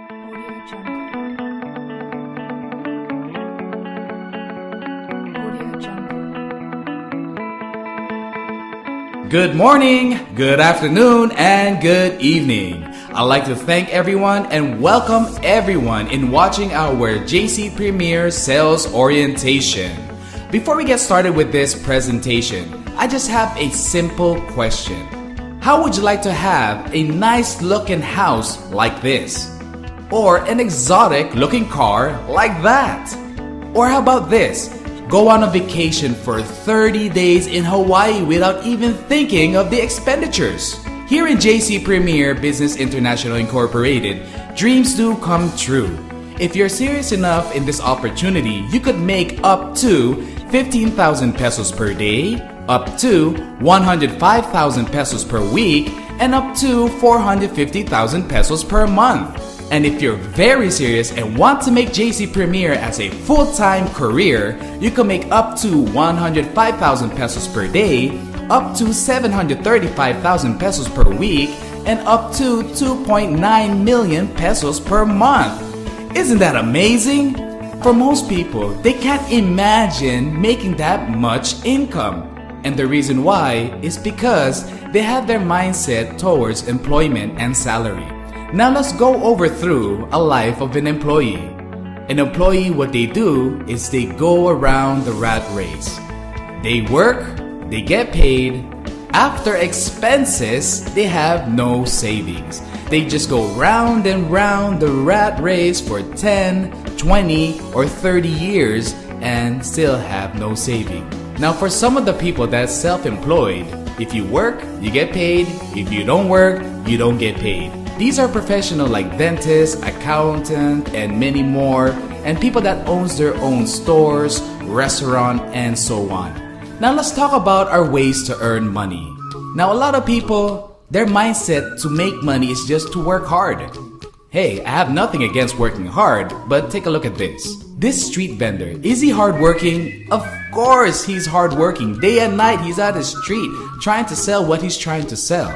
Audio Jungle. Audio Jungle. Good morning, good afternoon, and good evening. I'd like to thank everyone and welcome everyone in watching our JC Premier Sales Orientation. Before we get started with this presentation, I just have a simple question. How would you like to have a nice looking house like this? Or an exotic looking car like that? Or how about this? Go on a vacation for 30 days in Hawaii without even thinking of the expenditures. Here in JC Premier Business International Incorporated, dreams do come true. If you're serious enough in this opportunity, you could make up to 15,000 pesos per day, up to 105,000 pesos per week, and up to 450,000 pesos per month. And if you're very serious and want to make JC Premier as a full-time career, you can make up to 105,000 pesos per day, up to 735,000 pesos per week, and up to 2.9 million pesos per month. Isn't that amazing? For most people, they can't imagine making that much income. And the reason why is because they have their mindset towards employment and salary. Now let's go over through a life of an employee. An employee, what they do is they go around the rat race. They work, they get paid. After expenses, they have no savings. They just go round and round the rat race for 10, 20, or 30 years and still have no saving. Now for some of the people that's self-employed, if you work, you get paid. If you don't work, you don't get paid. These are professionals like dentists, accountant, and many more, and people that owns their own stores, restaurant, and so on. Now let's talk about our ways to earn money. Now a lot of people, their mindset to make money is just to work hard. Hey, I have nothing against working hard, but take a look at this. This street vendor, is he hardworking? Of course he's hardworking. Day and night he's out the street trying to sell what he's trying to sell.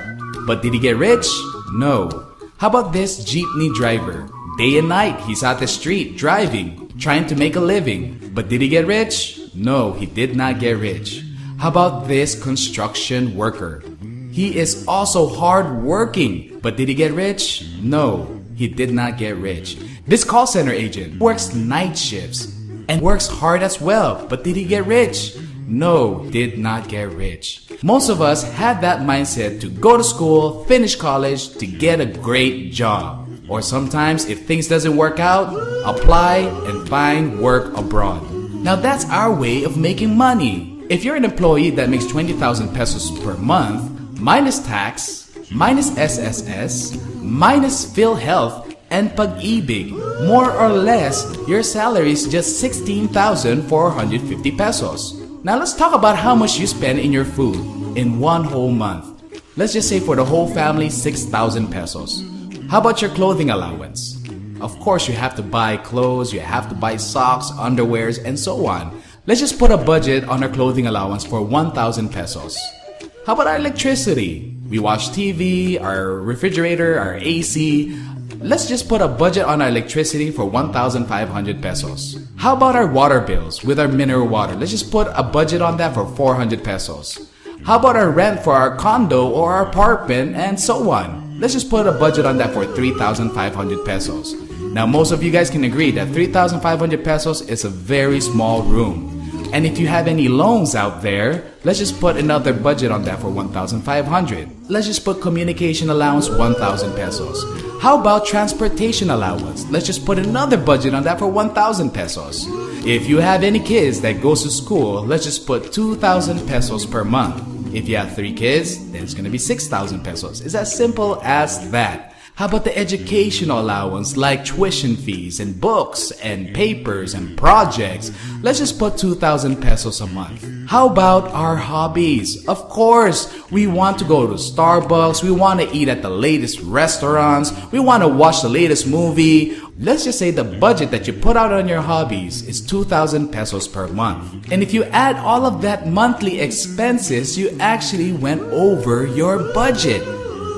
But did he get rich? No. How about this jeepney driver? Day and night he's out the street driving, trying to make a living. But did he get rich? No, he did not get rich. How about this construction worker? He is also hardworking. But did he get rich? No, he did not get rich. This call center agent works night shifts and works hard as well. But did he get rich? No, did not get rich. Most of us had that mindset to go to school, finish college, to get a great job. Or sometimes if things doesn't work out, apply and find work abroad. Now that's our way of making money. If you're an employee that makes 20,000 pesos per month, minus tax, minus SSS, minus PhilHealth, and Pag-ibig, more or less, your salary is just 16,450 pesos. Now let's talk about how much you spend in your food in one whole month. Let's just say for the whole family, 6,000 pesos. How about your clothing allowance? Of course, you have to buy clothes, you have to buy socks, underwears, and so on. Let's just put a budget on our clothing allowance for 1,000 pesos. How about our electricity? We watch TV, our refrigerator, our AC. Let's just put a budget on our electricity for 1,500 pesos. How about our water bills with our mineral water? Let's just put a budget on that for 400 pesos. How about our rent for our condo or our apartment and so on? Let's just put a budget on that for 3,500 pesos. Now most of you guys can agree that 3,500 pesos is a very small room. And if you have any loans out there, let's just put another budget on that for 1,500. Let's just put communication allowance 1,000 pesos. How about transportation allowance? Let's just put another budget on that for 1,000 pesos. If you have any kids that goes to school, let's just put 2,000 pesos per month. If you have 3 kids, then it's gonna be 6,000 pesos. It's as simple as that. How about the educational allowance like tuition fees and books and papers and projects? Let's just put 2,000 pesos a month. How about our hobbies? Of course, we want to go to Starbucks, we want to eat at the latest restaurants, we want to watch the latest movie. Let's just say the budget that you put out on your hobbies is 2,000 pesos per month. And if you add all of that monthly expenses, you actually went over your budget.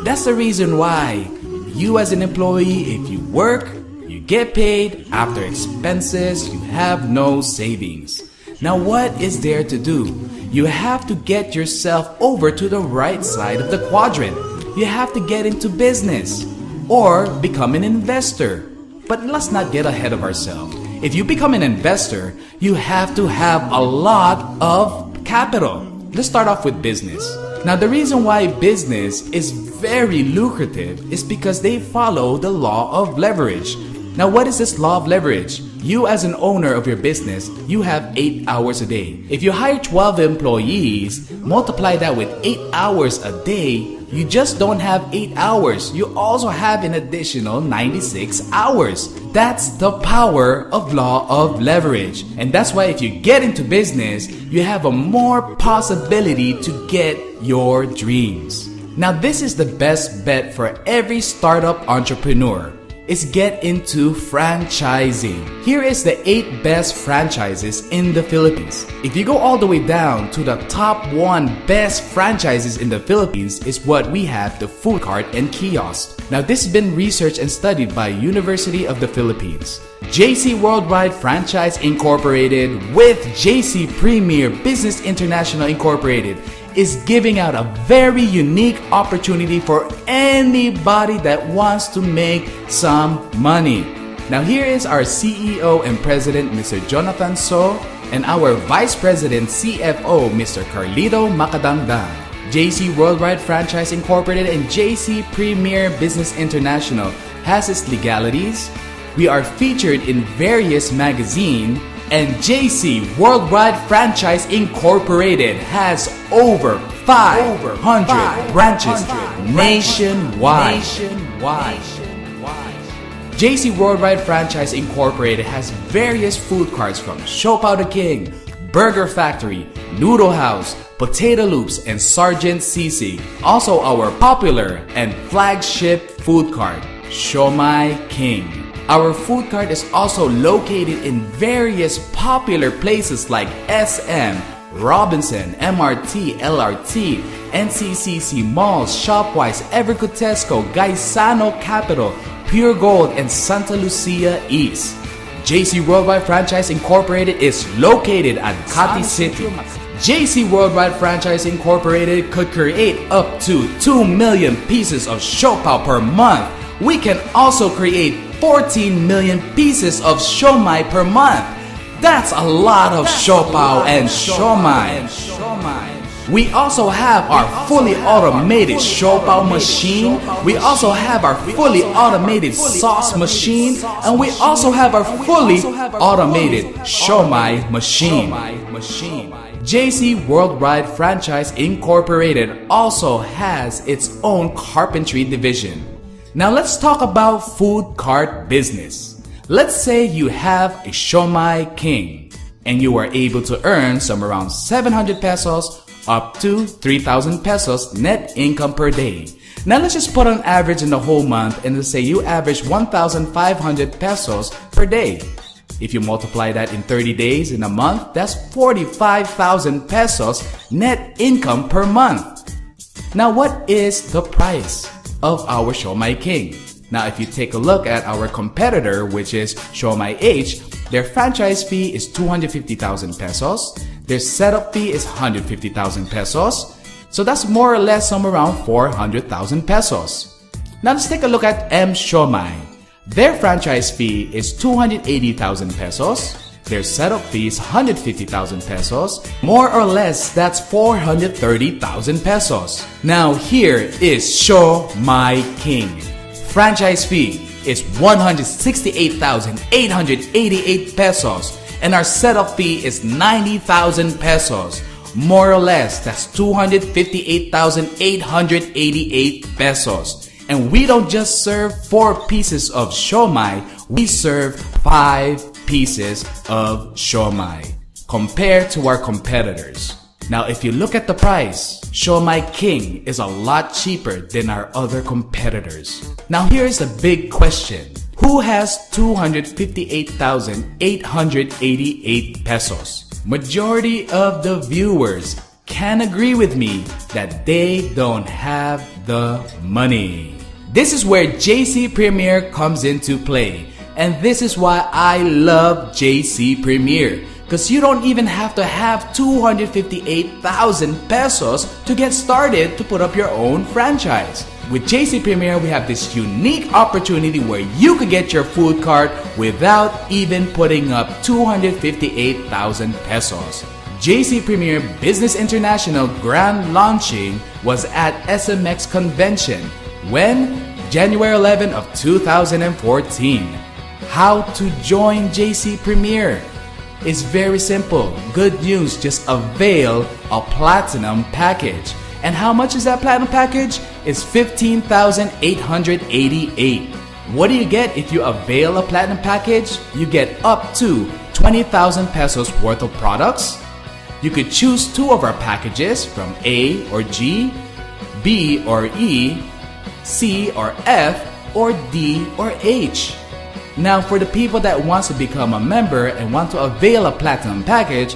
That's the reason why you as an employee, if you work, You get paid, after expenses, you have no savings. Now what is there to do? You have to get yourself over to the right side of the quadrant. You have to get into business or become an investor. But let's not get ahead of ourselves. If you become an investor, you have to have a lot of capital. Let's start off with business. Now the reason why business is very lucrative is because they follow the law of leverage. Now what is this law of leverage? You as an owner of your business, you have 8 hours a day. If you hire 12 employees, multiply that with 8 hours a day, you just don't have 8 hours. You also have an additional 96 hours. That's the power of law of leverage. And that's why if you get into business, you have a more possibility to get your dreams. Now this is the best bet for every startup entrepreneur. Is get into franchising. Here is the 8 best franchises in the Philippines. If you go all the way down to the top 1 best franchises in the Philippines is what we have, the food cart and kiosk. Now this has been researched and studied by University of the Philippines. JC Worldwide Franchise Incorporated with JC Premier Business International Incorporated is giving out a very unique opportunity for anybody that wants to make some money. Now here is our CEO and President, Mr. Jonathan So, and our Vice President CFO, Mr. Carlito Macadangdang. JC Worldwide Franchise Incorporated and JC Premier Business International has its legalities. We are featured in various magazines, and JC Worldwide Franchise Incorporated has over 500 branches nationwide. JC Worldwide Franchise Incorporated has various food carts from Siopao the King, Burger Factory, Noodle House, Potato Loops, and Sergeant Sisig. Also our popular and flagship food cart, Siomai King. Our food cart is also located in various popular places like SM, Robinson, MRT, LRT, NCCC Malls, Shopwise, Evergood Tesco, Gaisano Capital, Pure Gold, and Santa Lucia East. JC Worldwide Franchise Incorporated is located at Cati City. JC Worldwide Franchise Incorporated could create up to 2 million pieces of siopao per month. We can also create 14 million pieces of siomai per month. That's a lot of siopao and siomai. We also have our fully automated siopao machine. We also have our fully automated sauce machine. And we also have our fully automated siomai machine. JC Worldwide Franchise Incorporated also has its own carpentry division. Now let's talk about food cart business. Let's say you have a Siomai King and you are able to earn some around 700 pesos up to 3,000 pesos net income per day. Now let's just put on average in the whole month and let's say you average 1,500 pesos per day. If you multiply that in 30 days in a month, that's 45,000 pesos net income per month. Now what is the price of our Siomai King? Now if you take a look at our competitor, which is Siomai H, their franchise fee is 250,000 pesos. Their setup fee is 150,000 pesos. So that's more or less somewhere around 400,000 pesos. Now let's take a look at M Siomai. Their franchise fee is 280,000 pesos. Their setup fee is 150,000 pesos. More or less, that's 430,000 pesos. Now here is Siomai King. Franchise fee is 168,888 pesos. And our setup fee is 90,000 pesos. More or less, that's 258,888 pesos. And we don't just serve 4 pieces of siomai, we serve 5 pieces of siomai compared to our competitors. Now if you look at the price, Siomai King is a lot cheaper than our other competitors. Now here's a big question. Who has 258,888 pesos? Majority of the viewers can agree with me that they don't have the money. This is where JC Premier comes into play. And this is why I love JC Premier. Because you don't even have to have 258,000 pesos to get started to put up your own franchise. With JC Premier, we have this unique opportunity where you could get your food cart without even putting up 258,000 pesos. JC Premier Business International Grand Launching was at SMX Convention. When? January 11 of 2014. How to join JC Premier? It's very simple. Good news, just avail a platinum package. And how much is that platinum package? It's 15,888. What do you get if you avail a platinum package? You get up to 20,000 pesos worth of products. You could choose two of our packages from A or G, B or E, C or F, or D or H. Now, for the people that wants to become a member and want to avail a platinum package,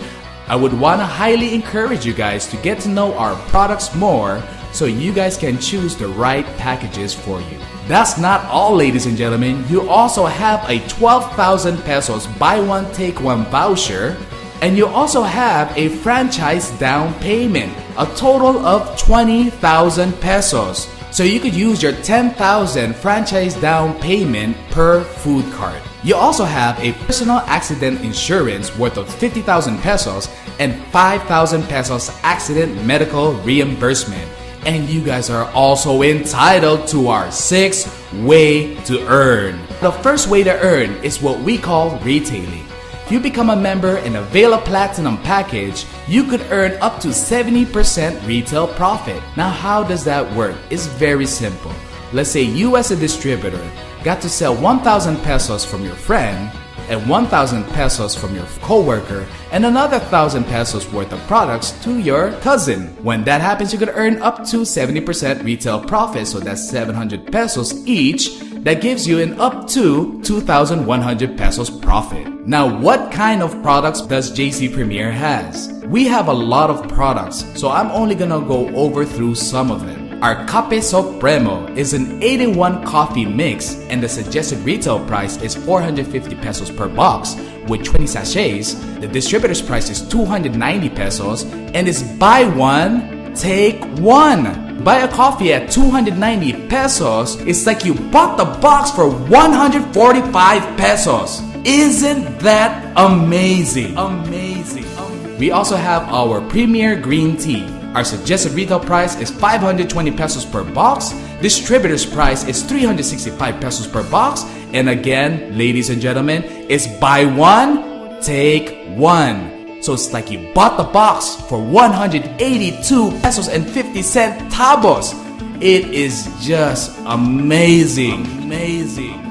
I would want to highly encourage you guys to get to know our products more so you guys can choose the right packages for you. That's not all, ladies and gentlemen. You also have a 12,000 pesos buy one take one voucher, and you also have a franchise down payment, a total of 20,000 pesos. So you could use your 10,000 franchise down payment per food cart. You also have a personal accident insurance worth of 50,000 pesos and 5,000 pesos accident medical reimbursement. And you guys are also entitled to our 6th way to earn. The first way to earn is what we call retailing. If you become a member and avail a platinum package, you could earn up to 70% retail profit. Now, how does that work? It's very simple. Let's say you as a distributor got to sell 1,000 pesos from your friend and 1,000 pesos from your coworker and another 1,000 pesos worth of products to your cousin. When that happens, you could earn up to 70% retail profit, so that's 700 pesos each. That gives you an up to 2,100 pesos profit. Now, what kind of products does JC Premier has? We have a lot of products, so I'm only gonna go over through some of them. Our Cafe Supremo is an 8-in-1 coffee mix, and the suggested retail price is 450 pesos per box. With 20 sachets, the distributor's price is 290 pesos, and is buy one, take one. Buy a coffee at 290 pesos, it's like you bought the box for 145 pesos. Isn't that amazing? Amazing. We also have our Premier Green Tea. Our suggested retail price is 520 pesos per box. Distributor's price is 365 pesos per box. And again, ladies and gentlemen, it's buy one, take one. So it's like you bought the box for 182 pesos and 50 cent tabos. It is just amazing. Amazing.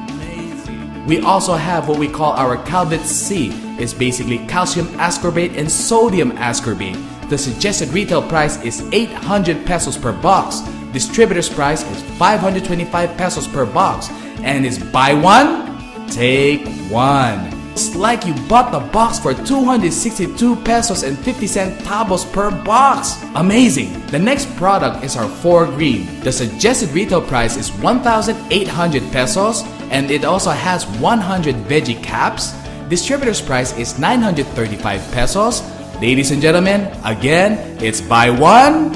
We also have what we call our Calvit C. It's basically calcium ascorbate and sodium ascorbate. The suggested retail price is 800 pesos per box. Distributor's price is 525 pesos per box. And is buy one, take one. It's like you bought the box for 262 pesos and 50 cent tabos per box. Amazing! The next product is our 4 Green. The suggested retail price is 1,800 pesos, and it also has 100 veggie caps. Distributor's price is 935 pesos. Ladies and gentlemen, again, it's buy one,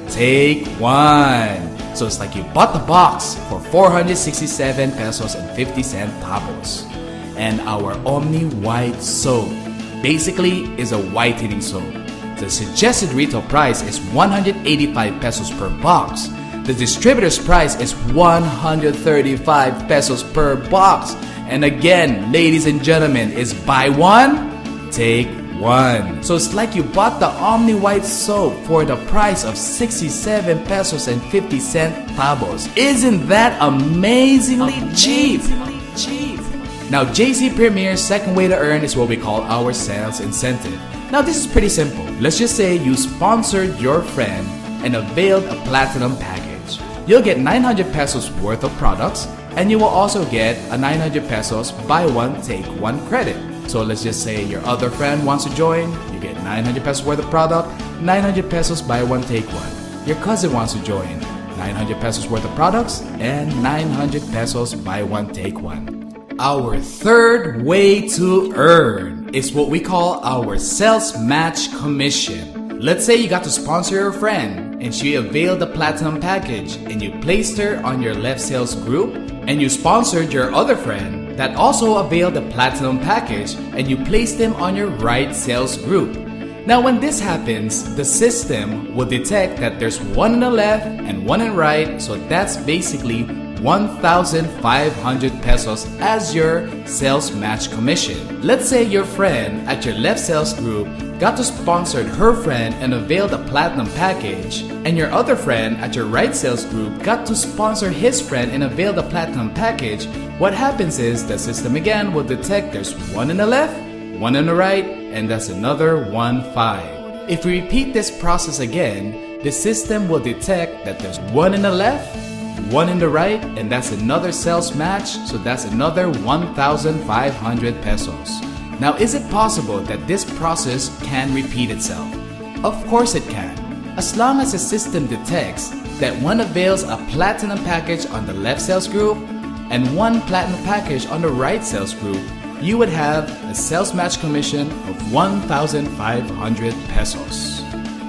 take one. So it's like you bought the box for 467 pesos and 50 cent tabos. And our Omni White Soap basically is a whitening soap. The suggested retail price is 185 pesos per box. The distributor's price is 135 pesos per box. And again, ladies and gentlemen, it's buy one, take one. So it's like you bought the Omni White Soap for the price of 67 pesos and 50 cent tabos. Isn't that amazingly cheap? Now, JC Premier's second way to earn is what we call our sales incentive. Now, this is pretty simple. Let's just say you sponsored your friend and availed a platinum package. You'll get 900 pesos worth of products, and you will also get a 900 pesos buy one, take one credit. So let's just say your other friend wants to join, you get 900 pesos worth of product, 900 pesos buy one, take one. Your cousin wants to join, 900 pesos worth of products, and 900 pesos buy one, take one. our third way to earn is what we call our sales match commission. Let's say you got to sponsor your friend and she availed the platinum package and you placed her on your left sales group, and you sponsored your other friend that also availed the platinum package and you placed them on your right sales group. Now when this happens, the system will detect that there's one in the left and one in the right, so that's basically 1,500 pesos as your sales match commission. Let's say your friend at your left sales group got to sponsor her friend and avail the platinum package, and your other friend at your right sales group got to sponsor his friend and avail the platinum package. What happens is the system again will detect there's one in the left, one in the right, and that's another 1,500. If we repeat this process again, the system will detect that there's one in the left, one in the right, and that's another sales match, so that's another 1,500 pesos. Now, is it possible that this process can repeat itself? Of course it can. As long as the system detects that one avails a platinum package on the left sales group and one platinum package on the right sales group, you would have a sales match commission of 1,500 pesos.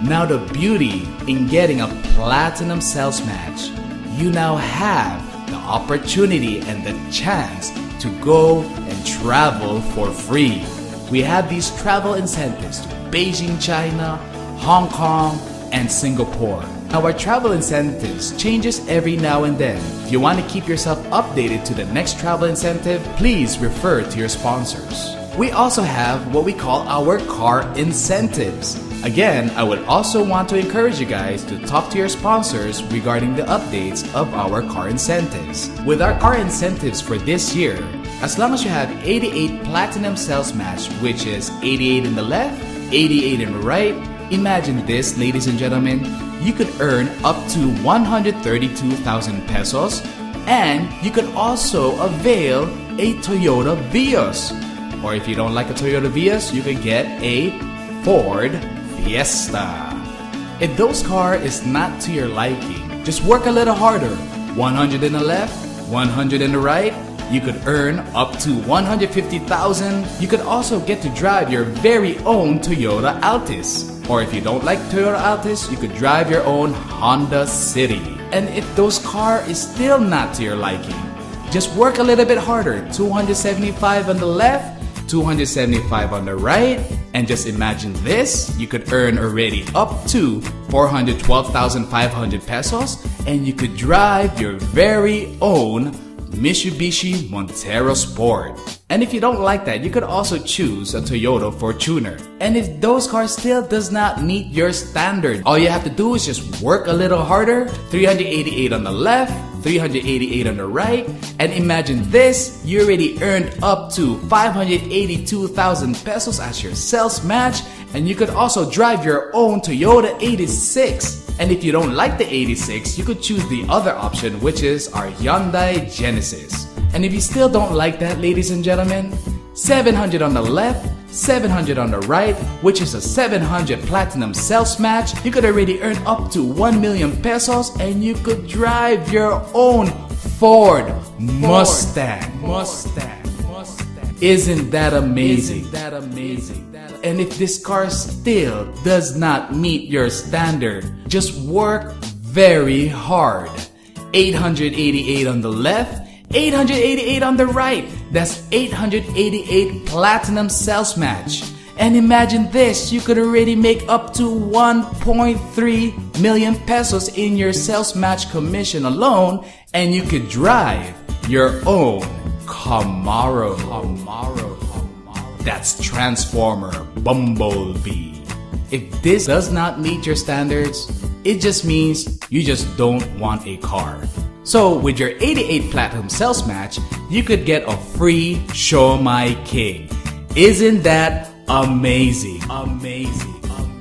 Now the beauty in getting a platinum sales match, you now have the opportunity and the chance to go and travel for free. We have these travel incentives to Beijing, China, Hong Kong, and Singapore. Now our travel incentives changes every now and then. If you want to keep yourself updated to the next travel incentive, please refer to your sponsors. We also have what we call our car incentives. Again, I would also want to encourage you guys to talk to your sponsors regarding the updates of our car incentives. With our car incentives for this year, as long as you have 88 platinum sales match, which is 88 in the left, 88 in the right, imagine this, ladies and gentlemen, you could earn up to 132,000 pesos, and you could also avail a Toyota Vios. Or if you don't like a Toyota Vios, you can get a Ford Fiesta. If those car is not to your liking, just work a little harder. 100 in the left, 100 in the right, you could earn up to 150,000. You could also get to drive your very own Toyota Altis. Or if you don't like Toyota Altis, you could drive your own Honda City. And if those car is still not to your liking, just work a little bit harder. 275 on the left, 275 on the right, and just imagine this, you could earn already up to 412,500 pesos, and you could drive your very own Mitsubishi Montero Sport. And if you don't like that, you could also choose a Toyota Fortuner. And if those cars still does not meet your standard, all you have to do is just work a little harder. 388 on the left, 388 on the right, and imagine this, you already earned up to 582,000 pesos as your sales match, and you could also drive your own Toyota 86. And if you don't like the 86, you could choose the other option, which is our Hyundai Genesis. And if you still don't like that, ladies and gentlemen, 700 on the left, 700 on the right, which is a 700 platinum sales match, you could already earn up to 1 million pesos, and you could drive your own Ford Mustang. Isn't that amazing? And if this car still does not meet your standard, just work very hard. 888 on the left, 888 on the right. That's 888 platinum sales match. And imagine this, you could already make up to 1.3 million pesos in your sales match commission alone, and you could drive your own Camaro. That's Transformer Bumblebee. If this does not meet your standards, it just means you just don't want a car. So with your 88 platinum sales match, you could get a free Show My King. Isn't that amazing?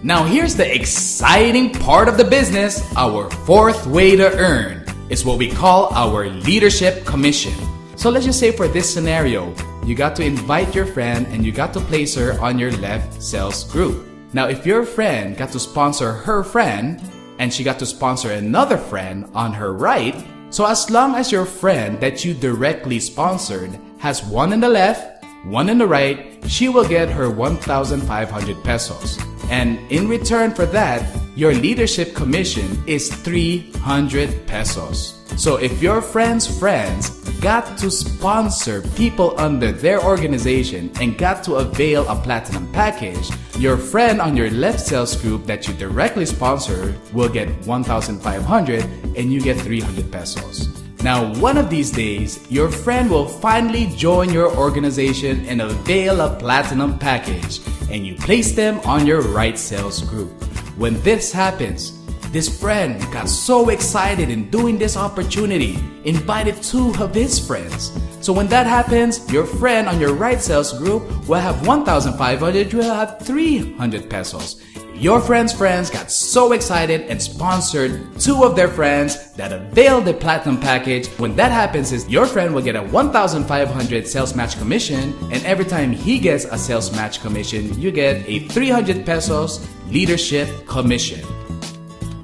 Now here's the exciting part of the business. Our fourth way to earn is what we call our leadership commission. So let's just say for this scenario, you got to invite your friend and you got to place her on your left sales group. Now if your friend got to sponsor her friend and she got to sponsor another friend on her right, So as long as your friend that you directly sponsored has one in the left, one in the right, she will get her 1,500 pesos. And in return for that, your leadership commission is 300 pesos. So if your friend's friends got to sponsor people under their organization and got to avail a platinum package, your friend on your left sales group that you directly sponsor will get 1,500 and you get 300 pesos. Now, one of these days, your friend will finally join your organization and avail a platinum package, and you place them on your right sales group. When this happens, this friend got so excited in doing this opportunity, invited two of his friends. So when that happens, your friend on your right sales group will have 1,500, you will have 300 pesos. Your friend's friends got so excited and sponsored two of their friends that availed the platinum package. When that happens is your friend will get a 1,500 sales match commission, and every time he gets a sales match commission, you get a 300 pesos leadership commission.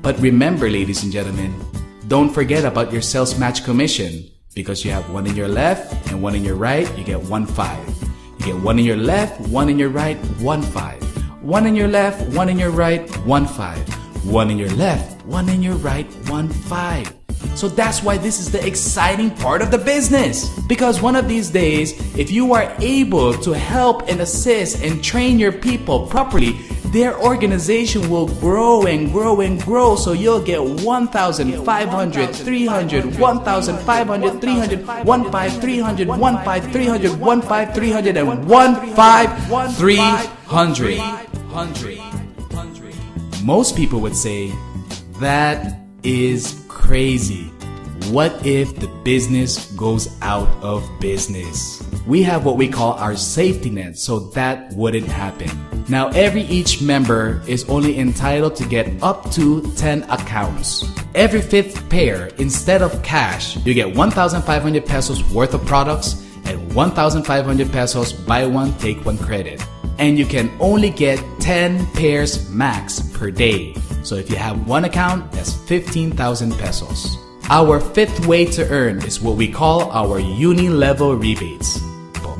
But remember, ladies and gentlemen, don't forget about your sales match commission, because you have one in your left and one in your right, you get 1,500. You get one in your left, one in your right, 1,500. One in your left, one in your right, 1,500. One in your left, one in your right, 1,500. So that's why this is the exciting part of the business. Because one of these days, if you are able to help and assist and train your people properly, their organization will grow and grow and grow. So you'll get 1,500, 300, 1,500, 300, 1,500, 300, 1,500, 300, 1,500, 300, and 1,500, 300. Most people would say, that is crazy. What if the business goes out of business? We have what we call our safety net, so that wouldn't happen. Now, each member is only entitled to get up to 10 accounts. Every fifth pair, instead of cash, you get 1,500 pesos worth of products and 1,500 pesos buy one, take one credit. And you can only get 10 pairs max per day. So if you have one account, that's 15,000 pesos. Our fifth way to earn is what we call our uni-level rebates.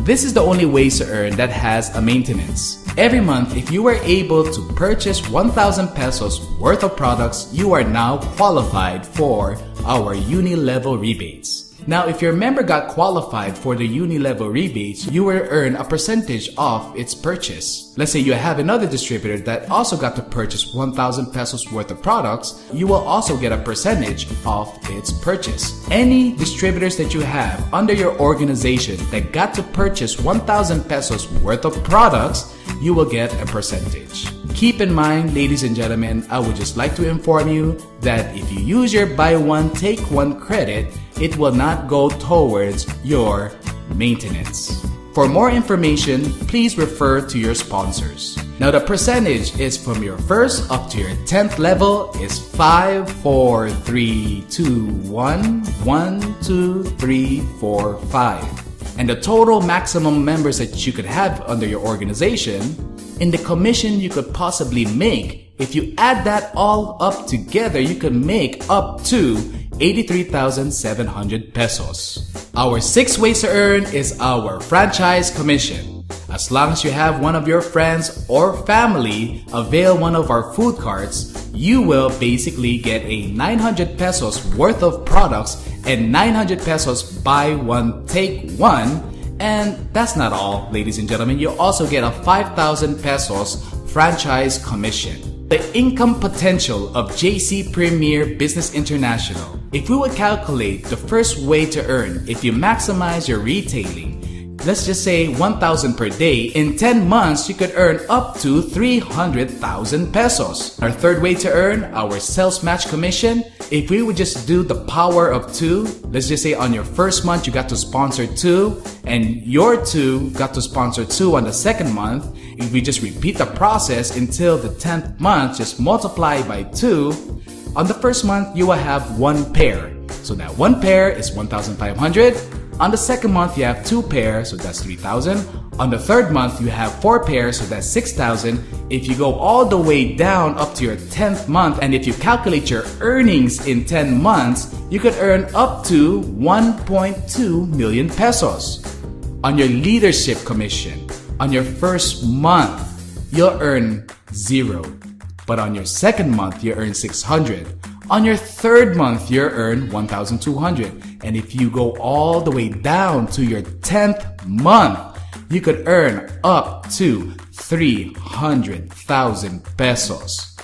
This is the only way to earn that has a maintenance. Every month, if you were able to purchase 1,000 pesos worth of products, you are now qualified for our uni-level rebates. Now, if your member got qualified for the uni-level rebates, you will earn a percentage of its purchase. Let's say you have another distributor that also got to purchase 1,000 pesos worth of products, you will also get a percentage of its purchase. Any distributors that you have under your organization that got to purchase 1,000 pesos worth of products, you will get a percentage. Keep in mind, ladies and gentlemen, I would just like to inform you that if you use your buy one, take one credit, it will not go towards your maintenance. For more information, please refer to your sponsors. Now, the percentage is from your first up to your 10th level is 5, 4, 3, 2, 1, 1, 2, 3, 4, 5. And the total maximum members that you could have under your organization, in the commission you could possibly make, if you add that all up together, you could make up to 83,700 pesos. Our sixth way to earn is our franchise commission. As long as you have one of your friends or family avail one of our food carts, you will basically get a 900 pesos worth of products and 900 pesos buy one, take one. And that's not all, ladies and gentlemen. You also get a 5,000 pesos franchise commission. The income potential of JC Premier Business International. If we would calculate the first way to earn, if you maximize your retailing, let's just say 1,000 per day, in 10 months you could earn up to 300,000 pesos. Our third way to earn, our sales match commission. If we would just do the power of 2, let's just say on your first month you got to sponsor 2 and your 2 got to sponsor 2 on the second month. If we just repeat the process until the 10th month, just multiply by 2. On the first month you will have 1 pair. So that 1 pair is 1,500. On the second month, you have 2 pairs, so that's 3,000. On the third month, you have 4 pairs, so that's 6,000. If you go all the way down up to your 10th month, and if you calculate your earnings in 10 months, you could earn up to 1.2 million pesos. On your leadership commission, on your first month, you'll earn 0. But on your second month, you earn 600. On your third month, you earn 1,200. And if you go all the way down to your 10th month, you could earn up to 300,000 pesos.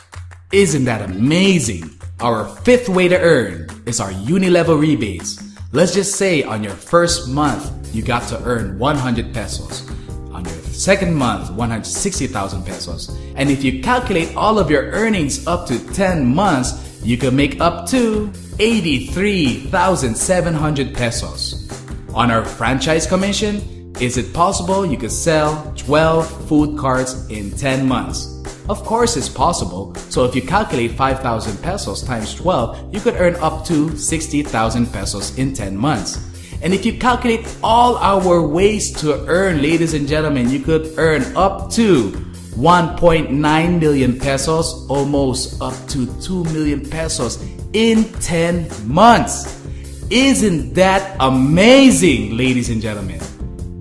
Isn't that amazing? Our fifth way to earn is our uni-level rebates. Let's just say on your first month, you got to earn 100 pesos. On your second month, 160,000 pesos. And if you calculate all of your earnings up to 10 months, you can make up to 83,700 pesos. On our franchise commission, is it possible you could sell 12 food carts in 10 months? Of course it's possible. So if you calculate 5,000 pesos times 12, you could earn up to 60,000 pesos in 10 months. And if you calculate all our ways to earn, ladies and gentlemen, you could earn up to 1.9 million pesos, almost up to 2 million pesos in 10 months. Isn't that amazing, ladies and gentlemen?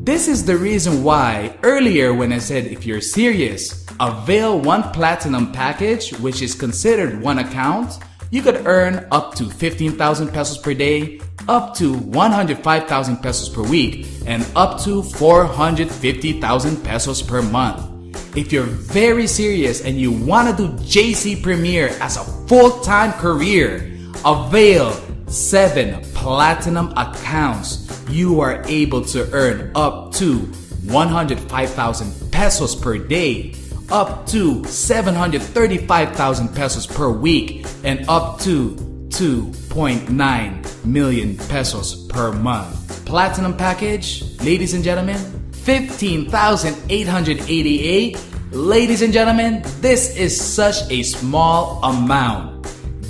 This is the reason why earlier when I said if you're serious, avail one platinum package, which is considered one account. You could earn up to 15,000 pesos per day, up to 105,000 pesos per week, and up to 450,000 pesos per month. If you're very serious and you want to do JC Premier as a full-time career, avail 7 platinum accounts. You are able to earn up to 105,000 pesos per day, up to 735,000 pesos per week, and up to 2.9 million pesos per month. Platinum package, ladies and gentlemen, 15,888. Ladies and gentlemen, this is such a small amount.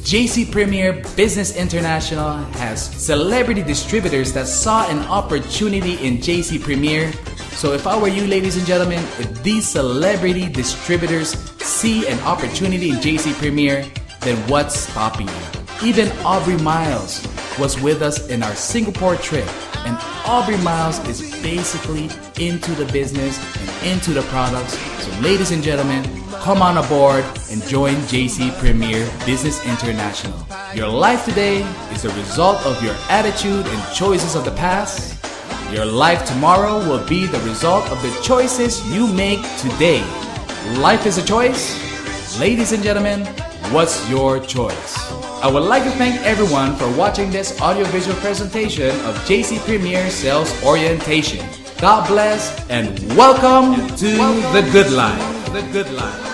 JC Premier Business International has celebrity distributors that saw an opportunity in JC Premier. So if I were you, ladies and gentlemen, if these celebrity distributors see an opportunity in JC Premier, then what's stopping you? Even Aubrey Miles was with us in our Singapore trip, and Aubrey Miles is basically into the business and into the products. So ladies and gentlemen, come on aboard and join JC Premier Business International. Your life today is the result of your attitude and choices of the past. Your life tomorrow will be the result of the choices you make today. Life is a choice. Ladies and gentlemen, what's your choice? I would like to thank everyone for watching this audiovisual presentation of JC Premier Sales Orientation. God bless and welcome to the good life. The good life.